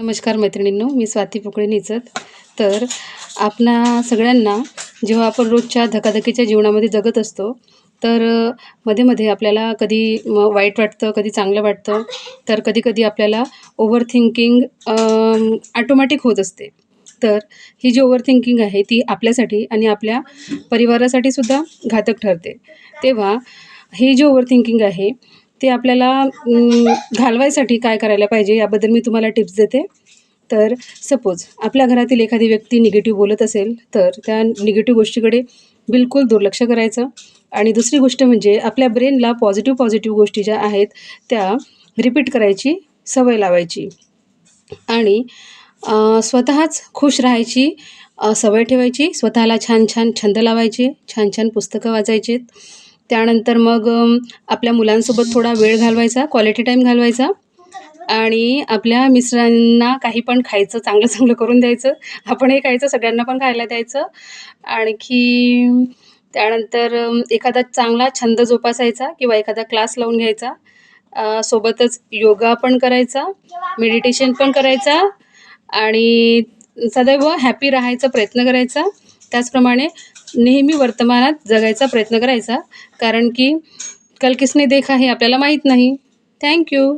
नमस्कार मैत्रिणींनो, मी स्वाती पोकळे निचत. तर आपणा सगळ्यांना जेव्हा आपण रोजच्या धकाधकीच्या जीवनामध्ये जगत असतो, तर मध्ये-मध्ये आपल्याला कधी वाईट वाटतं, कधी चांगलं वाटतं. तर कधी-कधी आपल्याला ओव्हर थिंकिंग ऑटोमॅटिक होत असते. तर ही जी ओव्हर थिंकिंग आहे ती आपल्यासाठी आणि आपल्या परिवारासाठी सुद्धा घातक ठरते. तेव्हा ही जी ओव्हर थिंकिंग आहे ते आपल्याला घालवायसाठी काय करायला पाहिजे याबद्दल मी तुम्हाला टिप्स देते. तर सपोज आपल्या घरातील एखादी व्यक्ती निगेटिव्ह बोलत असेल, तर त्या निगेटिव्ह गोष्टीकडे बिलकुल दुर्लक्ष करायचं आणि दुसरी गोष्ट म्हणजे आपल्या ब्रेनला पॉझिटिव्ह गोष्टी ज्या आहेत त्या रिपीट करायची सवय लावायची आणि स्वतःच खुश राहायची सवय ठेवायची. स्वतःला छान-छान छंद लावायचे, छान-छान पुस्तकं वाचायचीत. त्यानंतर मग आपल्या मुलांसोबत थोडा वेळ घालवायचा, क्वालिटी टाईम घालवायचा आणि आपल्या मिस्टरांना काही पण खायचं, चांगलं-चांगलं करून द्यायचं. आपणही खायचं, सगळ्यांना पण खायला द्यायचं. आणखी त्यानंतर एखादा चांगला छंद जोपासायचा किंवा एखादा क्लास लावून घ्यायचा. सोबतच योगा पण करायचा, मेडिटेशन पण करायचा आणि सदैव हॅपी राहायचा प्रयत्न करायचा. त्याचप्रमाणे नेहमी वर्तमानात जगायचा प्रयत्न करायचा. कारण की कल किसने देखा हे आपल्याला माहीत नाही. Thank you.